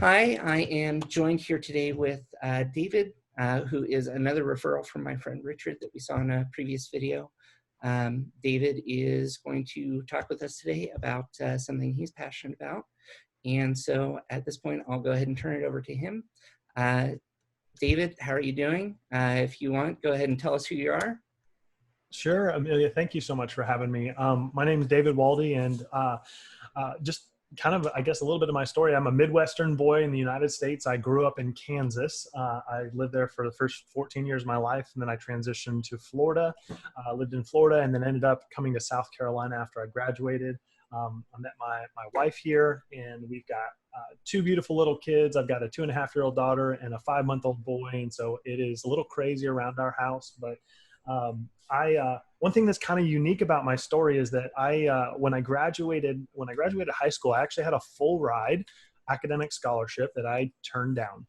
Hi, I am joined here today with David, who is another referral from my friend Richard that we saw in a previous video. David is going to talk with us today about something he's passionate about. And so at this point, I'll go ahead and turn it over to him. David, how are you doing? If you want, go ahead and tell us who you are. Sure, Amelia, thank you so much for having me. My name is David Waldy, and just kind of, I guess, a little bit of my story. I'm a Midwestern boy in the United States. I grew up in Kansas. I lived there for the first 14 years of my life, and then I transitioned to Florida. Lived in Florida, and then ended up coming to South Carolina after I graduated. I met my wife here, and we've got two beautiful little kids. I've got a 2.5-year-old daughter and a 5-month-old boy, and so it is a little crazy around our house, but one thing that's kind of unique about my story is that when I graduated high school, I actually had a full ride academic scholarship that I turned down.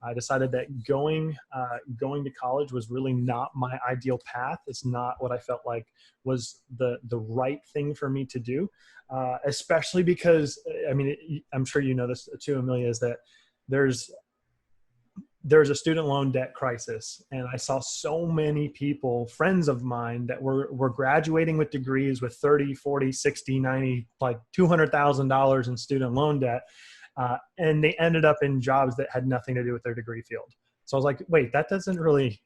I decided that going to college was really not my ideal path. It's not what I felt like was the right thing for me to do, especially because, I mean, I'm sure you know this too, Amelia, is that there's a student loan debt crisis. And I saw so many people, friends of mine, that were graduating with degrees with 30, 40, 60, 90, like $200,000 in student loan debt. And they ended up in jobs that had nothing to do with their degree field. So I was like, wait, that doesn't really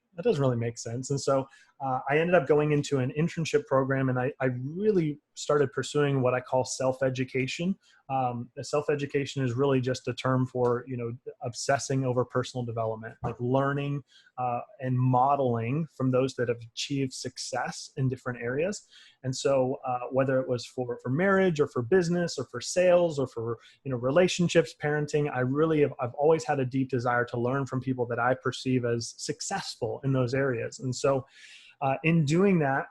make sense. And so I ended up going into an internship program, and I really started pursuing what I call self-education. Self-education is really just a term for, obsessing over personal development, like learning and modeling from those that have achieved success in different areas. And so whether it was for marriage or for business or for sales or for, relationships, parenting, I've always had a deep desire to learn from people that I perceive as successful in those areas. And so in doing that,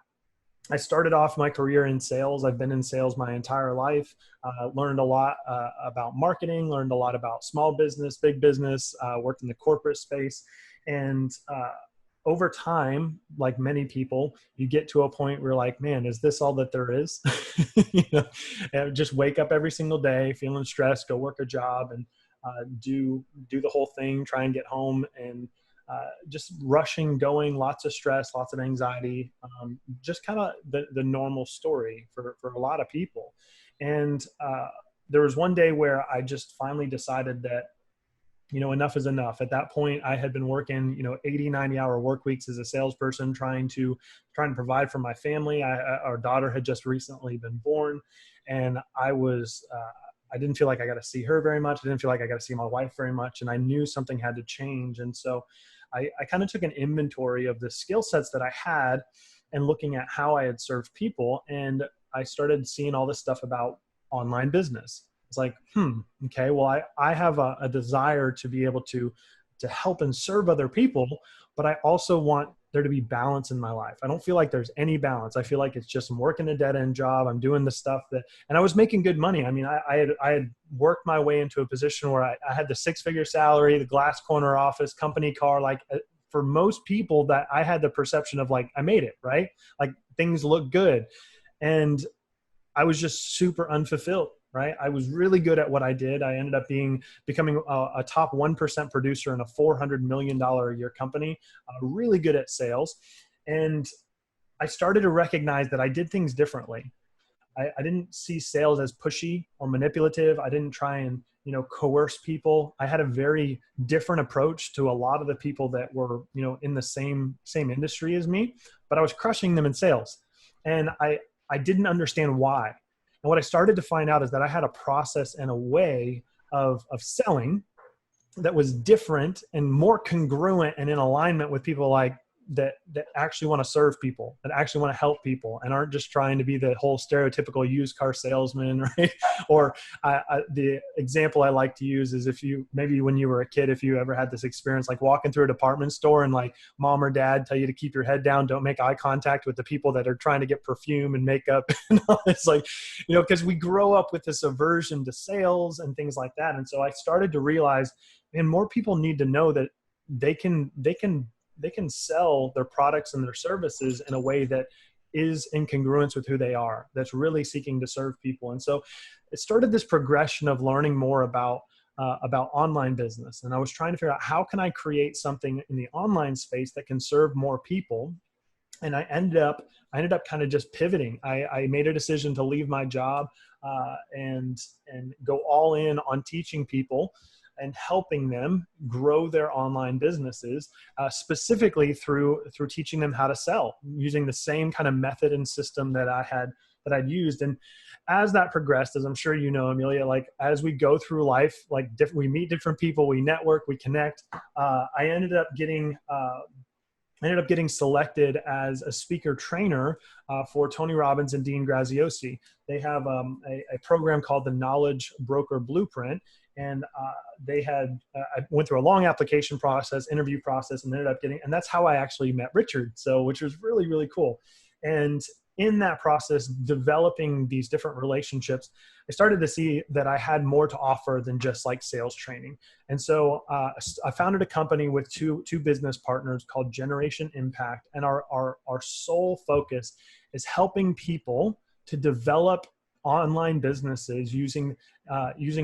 I started off my career in sales. I've been in sales my entire life, learned a lot about marketing, learned a lot about small business, big business, worked in the corporate space. And over time, like many people, you get to a point where you're like, man, is this all that there is? And just wake up every single day feeling stressed, go work a job and do the whole thing, try and get home, and just rushing, going, lots of stress, lots of anxiety, just kind of the normal story for a lot of people. And there was one day where I just finally decided that, enough is enough. At that point, I had been working, 80, 90-hour work weeks as a salesperson, trying to provide for my family. Our daughter had just recently been born, and I didn't feel like I got to see her very much. I didn't feel like I got to see my wife very much. And I knew something had to change. And so I kind of took an inventory of the skill sets that I had and looking at how I had served people. And I started seeing all this stuff about online business. It's like, okay, well, I have a desire to be able to help and serve other people, but I also want there to be balance in my life. I don't feel like there's any balance. I feel like it's just I'm working a dead end job. I'm doing the stuff and I was making good money. I mean, I had worked my way into a position where I had the 6-figure salary, the glass corner office, company car. Like for most people, that I had the perception of like, I made it, right? Like things look good. And I was just super unfulfilled. Right. I was really good at what I did. I ended up becoming a top 1% producer in a $400 million a year company, really good at sales. And I started to recognize that I did things differently. I didn't see sales as pushy or manipulative. I didn't try and, coerce people. I had a very different approach to a lot of the people that were, in the same industry as me, but I was crushing them in sales. And I didn't understand why. And what I started to find out is that I had a process and a way of selling that was different and more congruent and in alignment with people like that actually want to serve people, that actually want to help people and aren't just trying to be the whole stereotypical used car salesman, right? Or the example I like to use is maybe when you were a kid, if you ever had this experience, like walking through a department store and like mom or dad tell you to keep your head down, don't make eye contact with the people that are trying to get perfume and makeup. And all. It's like, because we grow up with this aversion to sales and things like that. And so I started to realize, man, more people need to know that they can sell their products and their services in a way that is in congruence with who they are, that's really seeking to serve people. And so it started this progression of learning more about about online business. And I was trying to figure out, how can I create something in the online space that can serve more people? And I ended up kind of just pivoting. I made a decision to leave my job and go all in on teaching people and helping them grow their online businesses, specifically through teaching them how to sell using the same kind of method and system that I'd used. And as that progressed, as I'm sure you know, Amelia, like as we go through life, like we meet different people, we network, we connect. I ended up getting selected as a speaker trainer for Tony Robbins and Dean Graziosi. They have a program called the Knowledge Broker Blueprint. And I went through a long application process, interview process, and ended up and that's how I actually met Richard. So, which was really, really cool. And in that process, developing these different relationships, I started to see that I had more to offer than just like sales training. And so I founded a company with two business partners called Generation Impact. And our sole focus is helping people to develop online businesses using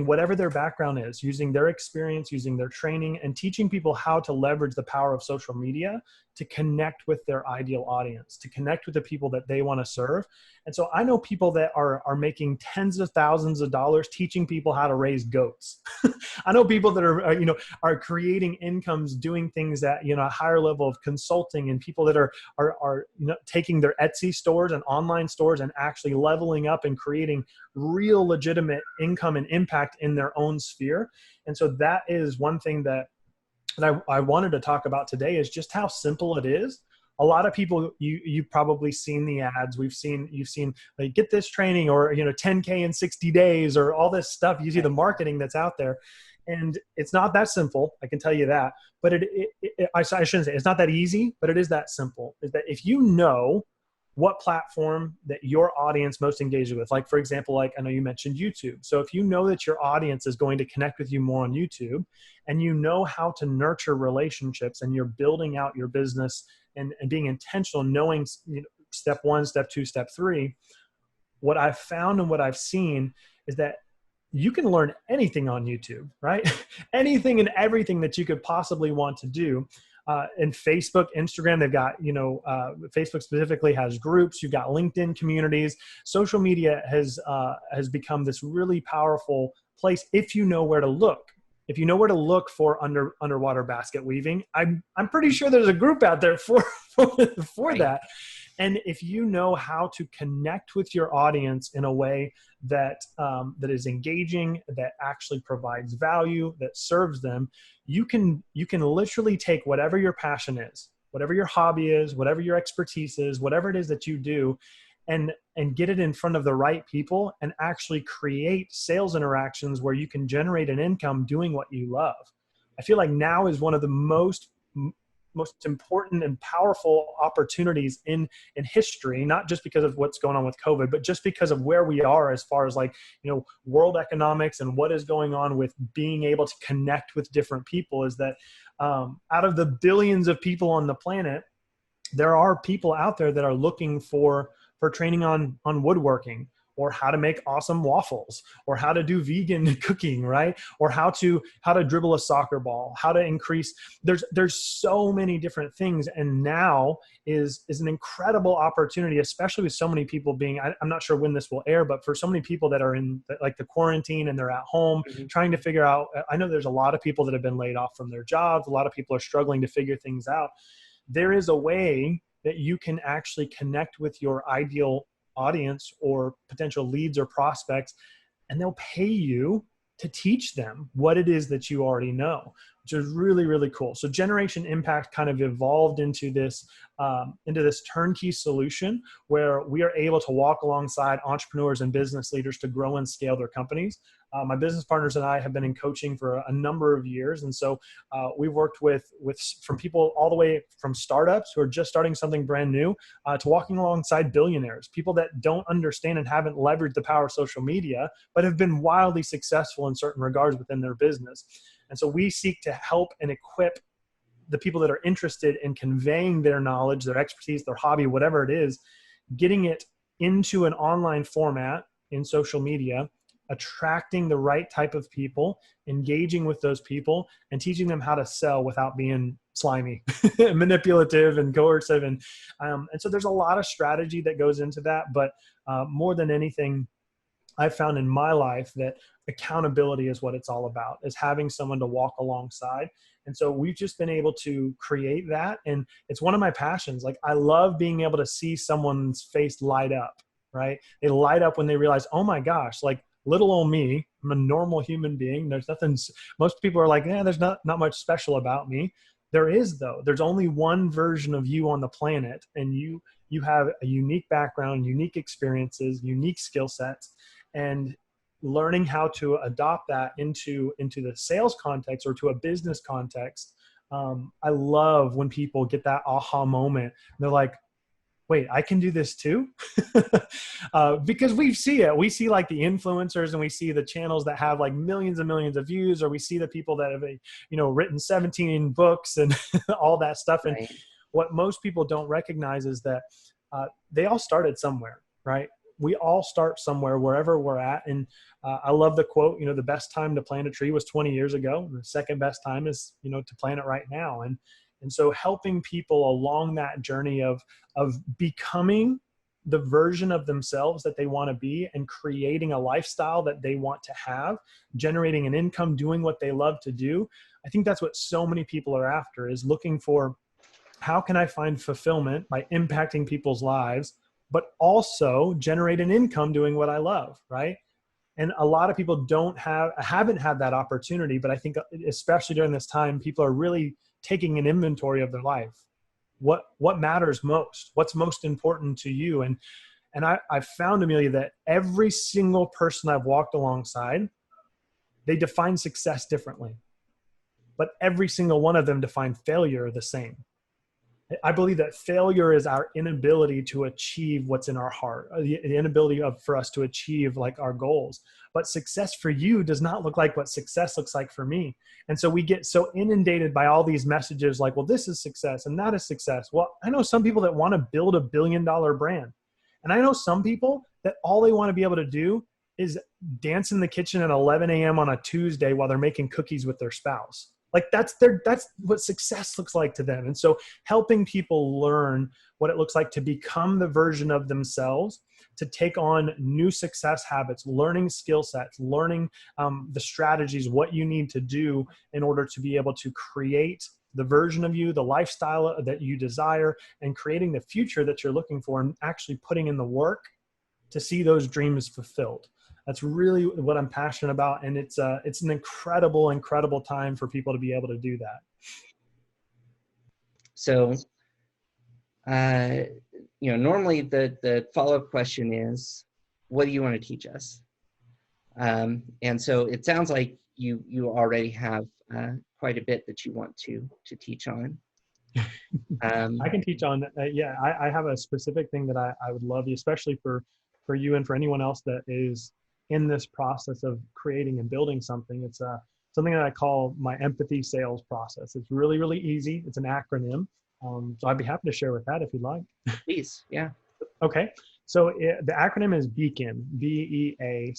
whatever their background is, using their experience, using their training, and teaching people how to leverage the power of social media to connect with their ideal audience, to connect with the people that they want to serve. And so I know people that are making tens of thousands of dollars teaching people how to raise goats. I know people that are creating incomes, doing things at a higher level of consulting, and people that are taking their Etsy stores and online stores and actually leveling up and creating real legitimate income and impact in their own sphere. And so that is one thing that I wanted to talk about today, is just how simple it is. A lot of people, you've probably seen the ads. You've seen like, get this training, or 10K in 60 days, or all this stuff. You see the marketing that's out there, and it's not that simple. I can tell you that. But I shouldn't say it's not that easy, but it is that simple. Is that if you know what platform that your audience most engages with, like for example, like I know you mentioned YouTube. So if you know that your audience is going to connect with you more on YouTube, and you know how to nurture relationships, and you're building out your business and being intentional, knowing step 1, step 2, step 3, what I've found and what I've seen is that you can learn anything on YouTube, right? Anything and everything that you could possibly want to do. And Facebook, Instagram, they've got, Facebook specifically has groups. You've got LinkedIn communities. Social media has become this really powerful place if you know where to look. If you know where to look for underwater basket weaving, I'm pretty sure there's a group out there for right. that. And if you know how to connect with your audience in a way that is engaging, that actually provides value, that serves them, you can literally take whatever your passion is, whatever your hobby is, whatever your expertise is, whatever it is that you do, and get it in front of the right people, and actually create sales interactions where you can generate an income doing what you love. I feel like now is one of the most important and powerful opportunities in history, not just because of what's going on with COVID, but just because of where we are as far as world economics and what is going on with being able to connect with different people. Is that out of the billions of people on the planet, there are people out there that are looking for training on woodworking, or how to make awesome waffles, or how to do vegan cooking, right? Or how to dribble a soccer ball, how to increase. There's so many different things. And now is an incredible opportunity, especially with so many people being, I'm not sure when this will air, but for so many people that are in like the quarantine and they're at home trying to figure out, I know there's a lot of people that have been laid off from their jobs. A lot of people are struggling to figure things out. There is a way that you can actually connect with your ideal audience or potential leads or prospects, and they'll pay you to teach them what it is that you already know, which is really, really cool. So Generation Impact kind of evolved into this turnkey solution where we are able to walk alongside entrepreneurs and business leaders to grow and scale their companies. My business partners and I have been in coaching for a number of years. And so we've worked with from people all the way from startups who are just starting something brand new to walking alongside billionaires, people that don't understand and haven't leveraged the power of social media, but have been wildly successful in certain regards within their business. And so we seek to help and equip the people that are interested in conveying their knowledge, their expertise, their hobby, whatever it is, getting it into an online format in social media, attracting the right type of people, engaging with those people, and teaching them how to sell without being slimy, manipulative, and coercive. And so there's a lot of strategy that goes into that. But more than anything, I've found in my life that accountability is what it's all about, is having someone to walk alongside. And so we've just been able to create that. And it's one of my passions. Like, I love being able to see someone's face light up, right? They light up when they realize, oh my gosh, like little old me, I'm a normal human being. There's nothing, most people are like, yeah, there's not much special about me. There is, though. There's only one version of you on the planet, and you have a unique background, unique experiences, unique skill sets. And learning how to adopt that into the sales context or to a business context. I love when people get that aha moment. They're like, wait, I can do this too? Because we see it. We see like the influencers, and we see the channels that have like millions and millions of views, or we see the people that have, written 17 books and all that stuff. And Right. what most people don't recognize is that they all started somewhere, right? We all start somewhere, wherever we're at. And I love the quote, the best time to plant a tree was 20 years ago. And the second best time is, to plant it right now. And so helping people along that journey of becoming the version of themselves that they want to be, and creating a lifestyle that they want to have, generating an income, doing what they love to do. I think that's what so many people are after, is looking for, how can I find fulfillment by impacting people's lives, but also generate an income doing what I love, right? And a lot of people haven't had that opportunity, but I think especially during this time, people are really taking an inventory of their life. What matters most? What's most important to you? And I've found, Amelia, that every single person I've walked alongside, they define success differently, but every single one of them define failure the same. I believe that failure is our inability to achieve what's in our heart, the inability for us to achieve like our goals. But success for you does not look like what success looks like for me. And so we get so inundated by all these messages like, well, this is success and that is success. Well, I know some people that want to build $1 billion brand. And I know some people that all they want to be able to do is dance in the kitchen at 11 a.m. on a Tuesday while they're making cookies with their spouse. Like that's what success looks like to them. And so helping people learn what it looks like to become the version of themselves, to take on new success habits, learning skill sets, learning the strategies, what you need to do in order to be able to create the version of you, the lifestyle that you desire, and creating the future that you're looking for, and actually putting in the work to see those dreams fulfilled. That's really what I'm passionate about. And it's an incredible, incredible time for people to be able to do that. So, normally the follow-up question is, what do you want to teach us? And so it sounds like you already have quite a bit that you want to teach on. I can teach on, I have a specific thing that I would love you, especially for you and for anyone else that is in this process of creating and building something. It's something that I call my empathy sales process. It's really, really easy. It's an acronym. So I'd be happy to share with that if you'd like. Please, yeah. Okay. So the acronym is BEACON, BEACON.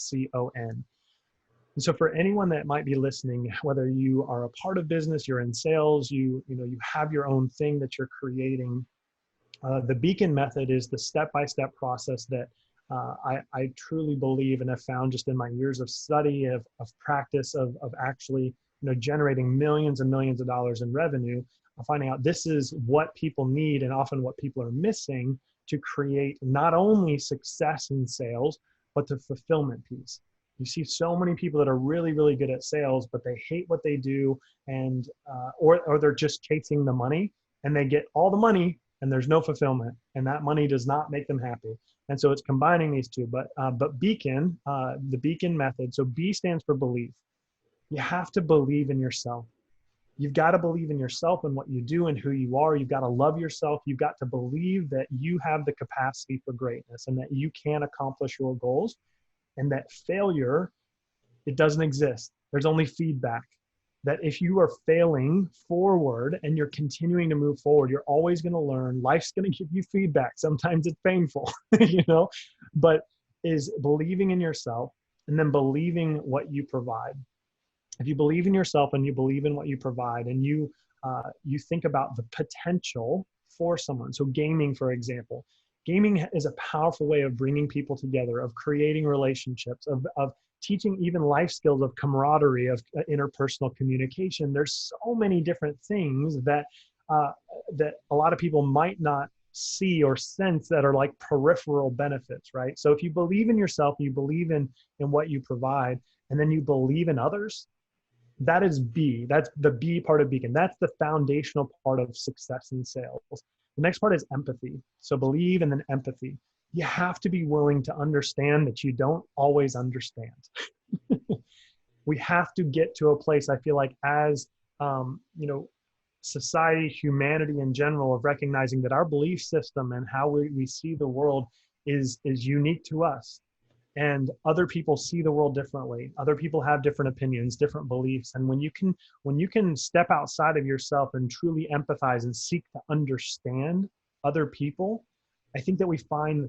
And so for anyone that might be listening, whether you are a part of business, you're in sales, you have your own thing that you're creating, the BEACON method is the step-by-step process that I truly believe and have found just in my years of study, of practice, of actually generating millions and millions of dollars in revenue, finding out this is what people need and often what people are missing to create not only success in sales, but the fulfillment piece. You see so many people that are really, really good at sales, but they hate what they do, and or they're just chasing the money, and they get all the money and there's no fulfillment, and that money does not make them happy. And so it's combining these two. But BEACON, the BEACON method. So B stands for belief. You have to believe in yourself. You've got to believe in yourself and what you do and who you are. You've got to love yourself. You've got to believe that you have the capacity for greatness and that you can accomplish your goals, and that failure, it doesn't exist. There's only feedback. That if you are failing forward and you're continuing to move forward, you're always going to learn. Life's going to give you feedback. Sometimes it's painful, but is believing in yourself, and then believing what you provide. If you believe in yourself and you believe in what you provide, and you think about the potential for someone. So gaming, for example, gaming is a powerful way of bringing people together, of creating relationships, of teaching even life skills of camaraderie, of interpersonal communication. There's so many different things that that a lot of people might not see or sense that are like peripheral benefits, right? So if you believe in yourself, you believe in what you provide, and then you believe in others, that is B. That's the B part of Beacon. That's the foundational part of success in sales. The next part is empathy. So believe and then empathy. You have to be willing to understand that you don't always understand. We have to get to a place, I feel like, as society, humanity in general, of recognizing that our belief system and how we see the world is unique to us. And other people see the world differently. Other people have different opinions, different beliefs. And when you can step outside of yourself and truly empathize and seek to understand other people, I think that we find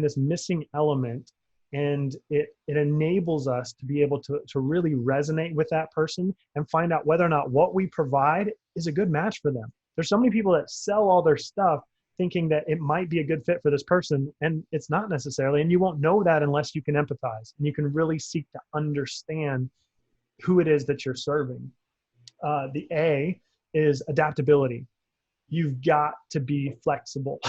this missing element, and it enables us to be able to really resonate with that person and find out whether or not what we provide is a good match for them. There's so many people that sell all their stuff thinking that it might be a good fit for this person, and it's not necessarily, and you won't know that unless you can empathize and you can really seek to understand who it is that you're serving. The A is adaptability. You've got to be flexible.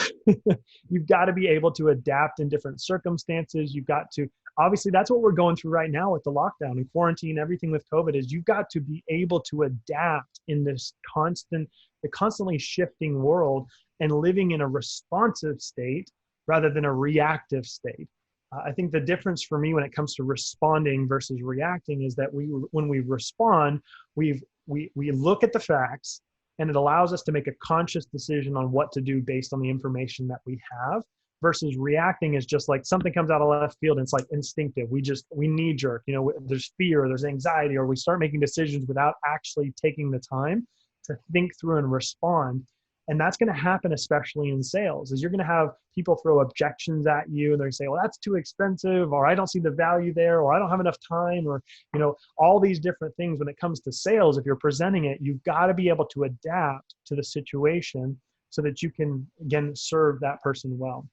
You've got to be able to adapt in different circumstances. You've got to, obviously that's what we're going through right now with the lockdown and quarantine, everything with COVID, is you've got to be able to adapt in this constantly shifting world, and living in a responsive state rather than a reactive state. I think the difference for me when it comes to responding versus reacting is that when we respond, we look at the facts, and it allows us to make a conscious decision on what to do based on the information that we have, versus reacting is just like something comes out of left field and it's like instinctive. We knee jerk, there's fear, there's anxiety, or we start making decisions without actually taking the time to think through and respond. And that's going to happen, especially in sales, is you're going to have people throw objections at you, and they say, well, that's too expensive, or I don't see the value there, or I don't have enough time, or, all these different things. When it comes to sales, if you're presenting it, you've got to be able to adapt to the situation so that you can, again, serve that person well.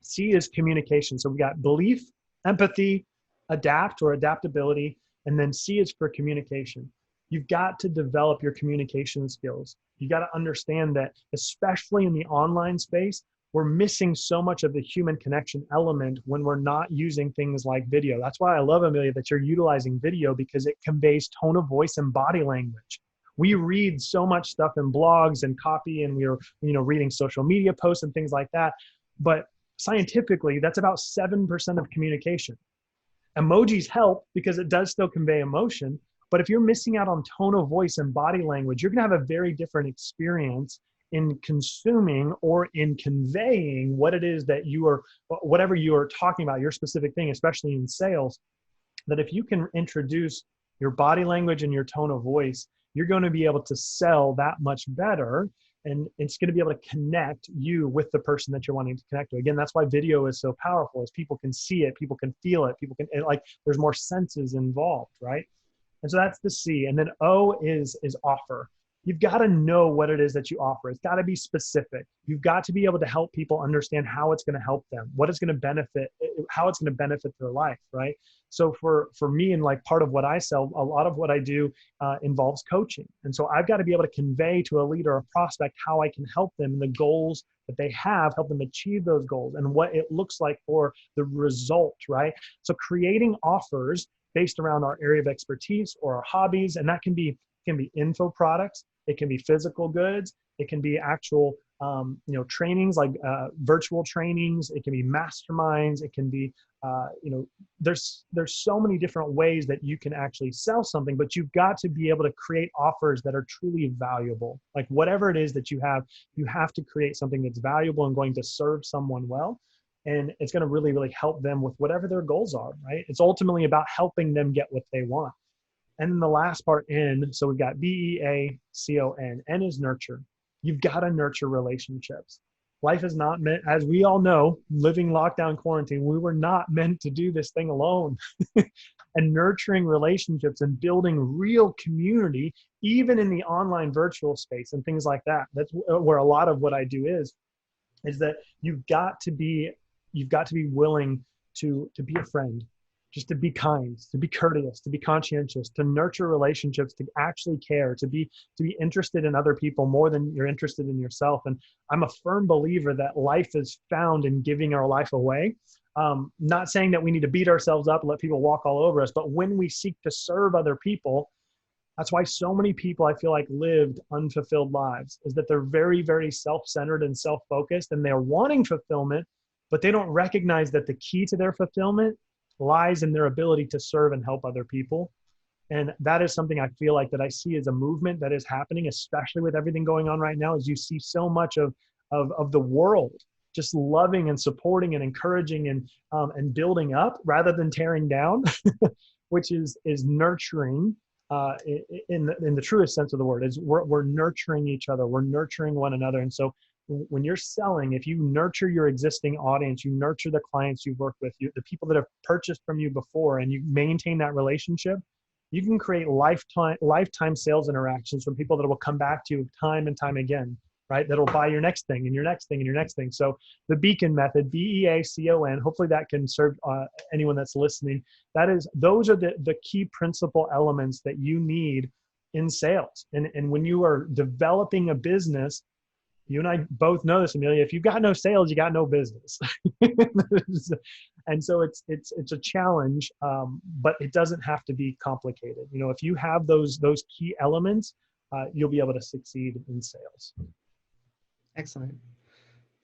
C is communication. So we got belief, empathy, adapt or adaptability, and then C is for communication. You've got to develop your communication skills. You got to understand that, especially in the online space, we're missing so much of the human connection element when we're not using things like video. That's why I love, Amelia, that you're utilizing video, because it conveys tone of voice and body language. We read so much stuff in blogs and copy, and we're reading social media posts and things like that. But scientifically, that's about 7% of communication. Emojis help because it does still convey emotion. But if you're missing out on tone of voice and body language, you're going to have a very different experience in consuming or in conveying what it is that whatever you are talking about, your specific thing, especially in sales. That if you can introduce your body language and your tone of voice, you're going to be able to sell that much better. And it's going to be able to connect you with the person that you're wanting to connect to. Again, that's why video is so powerful, is people can see it, people can feel it, there's more senses involved, right? And so that's the C. And then O is offer. You've got to know what it is that you offer. It's got to be specific. You've got to be able to help people understand how it's going to help them, what it's going to benefit, how it's going to benefit their life, right? So for me, and like part of what I sell, a lot of what I do involves coaching. And so I've got to be able to convey to a leader or prospect how I can help them in the goals that they have, help them achieve those goals, and what it looks like for the result, right? So creating offers based around our area of expertise or our hobbies, and that can be info products, it can be physical goods, it can be actual trainings like virtual trainings, it can be masterminds, it can be there's so many different ways that you can actually sell something, but you've got to be able to create offers that are truly valuable. Like whatever it is that you have to create something that's valuable and going to serve someone well. And it's going to really, really help them with whatever their goals are, right? It's ultimately about helping them get what they want. And then the last part, N, so we've got BEACON. N is nurture. You've got to nurture relationships. Life is not meant, as we all know, living lockdown quarantine, we were not meant to do this thing alone. And nurturing relationships and building real community, even in the online virtual space and things like that. That's where a lot of what I do is that you've got to be willing to be a friend, just to be kind, to be courteous, to be conscientious, to nurture relationships, to actually care, to be interested in other people more than you're interested in yourself. And I'm a firm believer that life is found in giving our life away. Not saying that we need to beat ourselves up and let people walk all over us, but when we seek to serve other people, that's why so many people, I feel like, lived unfulfilled lives, is that they're very, very self-centered and self-focused, and they're wanting fulfillment, but they don't recognize that the key to their fulfillment lies in their ability to serve and help other people. And that is something I feel like that I see as a movement that is happening, especially with everything going on right now, is you see so much of the world just loving and supporting and encouraging and building up rather than tearing down, which is nurturing. In the truest sense of the word, is we're nurturing each other, we're nurturing one another. And so when you're selling, if you nurture your existing audience, you nurture the clients you've worked with, the people that have purchased from you before, and you maintain that relationship, you can create lifetime sales interactions from people that will come back to you time and time again, right? That'll buy your next thing and your next thing and your next thing. So the Beacon method, BEACON, hopefully that can serve anyone that's listening. Those are the key principal elements that you need in sales. And when you are developing a business, you and I both know this, Amelia, if you've got no sales, you got no business. And so it's a challenge, but it doesn't have to be complicated. If you have those key elements, you'll be able to succeed in sales. Excellent.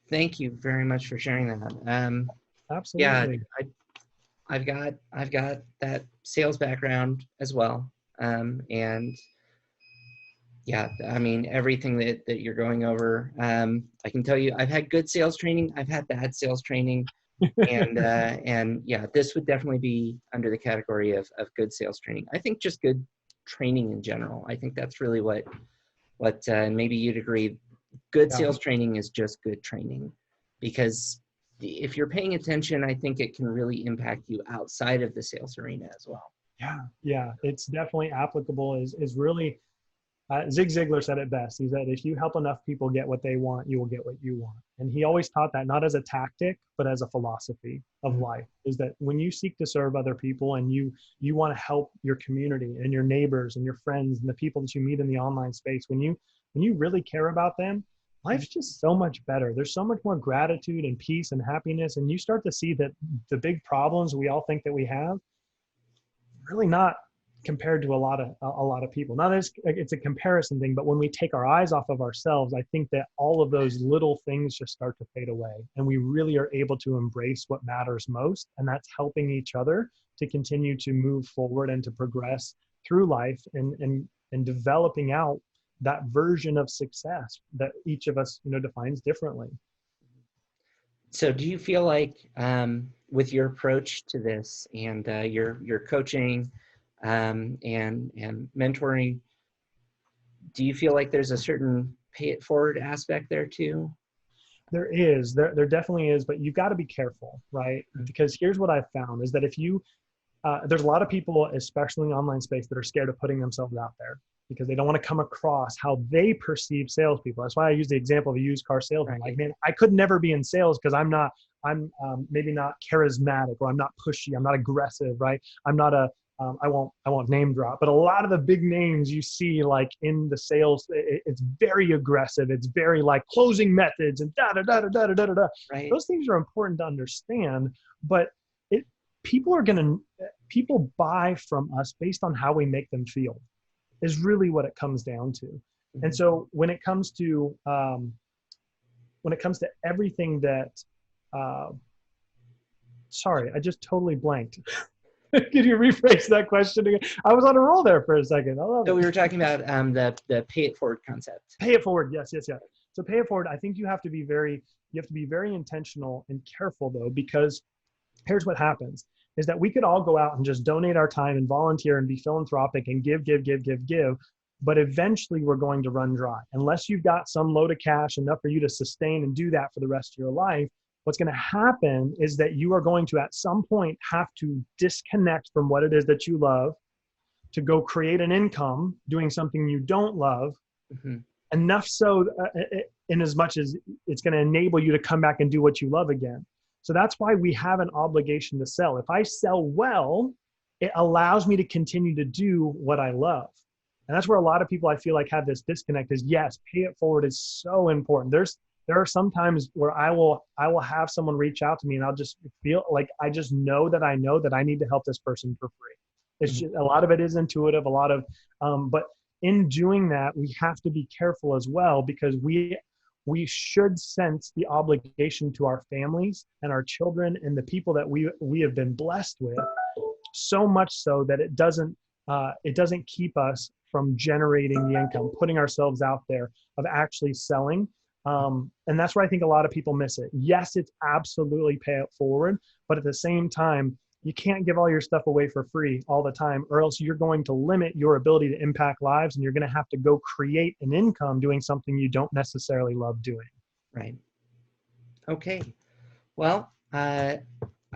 Thank you very much for sharing that. Absolutely. Yeah, I've got that sales background as well. And yeah, I mean, everything that you're going over, I can tell you, I've had good sales training, I've had bad sales training, and yeah, this would definitely be under the category of good sales training. I think just good training in general. I think that's really what maybe you'd agree. Good sales training is just good training, because if you're paying attention, I think it can really impact you outside of the sales arena as well. Yeah, it's definitely applicable. Is really Zig Ziglar said it best. He said, if you help enough people get what they want, you will get what you want. And he always taught that not as a tactic, but as a philosophy of life, is that when you seek to serve other people and you want to help your community and your neighbors and your friends and the people that you meet in the online space, when you really care about them, life's just so much better. There's so much more gratitude and peace and happiness. And you start to see that the big problems we all think that we have, really not compared to a lot of people. Now it's a comparison thing, but when we take our eyes off of ourselves, I think that all of those little things just start to fade away, and we really are able to embrace what matters most, and that's helping each other to continue to move forward and to progress through life and developing out that version of success that each of us defines differently. So do you feel like with your approach to this and your coaching and mentoring, do you feel like there's a certain pay it forward aspect there too? There definitely is, but you've got to be careful, right? Because here's what I've found is that if you, there's a lot of people, especially in the online space, that are scared of putting themselves out there because they don't want to come across how they perceive salespeople. That's why I use the example of a used car salesman. Like, man, I could never be in sales because I'm maybe not charismatic, or I'm not pushy, I'm not aggressive, right? I'm not I won't name drop, but a lot of the big names you see like in the sales, it's very aggressive. It's very like closing methods and da da da da da da da da. Right. Those things are important to understand, but people buy from us based on how we make them feel, is really what it comes down to. Mm-hmm. And so when it comes to everything that, sorry, I just totally blanked. Could you rephrase that question again? I was on a roll there for a second. So we were talking about the pay it forward concept. Pay it forward, yes. So pay it forward. I think you have to be very intentional and careful though, because here's what happens is that we could all go out and just donate our time and volunteer and be philanthropic and give. but eventually we're going to run dry. Unless you've got some load of cash enough for you to sustain and do that for the rest of your life, what's going to happen is that you are going to, at some point, have to disconnect from what it is that you love to go create an income doing something you don't love, enough so in as much as it's going to enable you to come back and do what you love again. So that's why we have an obligation to sell. If I sell well, it allows me to continue to do what I love. And that's where a lot of people, I feel like, have this disconnect is, yes, pay it forward is so important. There are some times where I will have someone reach out to me and I'll just feel like I just know that I need to help this person for free. It's just, a lot of it is intuitive, but in doing that, we have to be careful as well, because we should sense the obligation to our families and our children and the people that we have been blessed with, so much so that it doesn't keep us from generating the income, putting ourselves out there, of actually selling. And that's where I think a lot of people miss it. Yes, it's absolutely pay it forward, but at the same time, you can't give all your stuff away for free all the time, or else you're going to limit your ability to impact lives, and you're going to have to go create an income doing something you don't necessarily love doing. Right. Okay. Well, I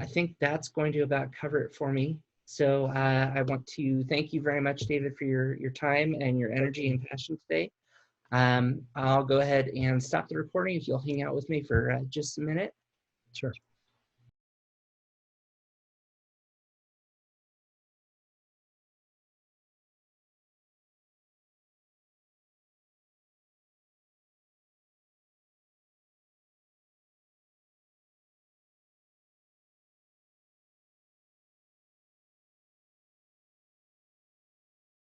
think that's going to about cover it for me. So I want to thank you very much, David, for your time and your energy and passion today. I'll go ahead and stop the recording if you'll hang out with me for just a minute. Sure.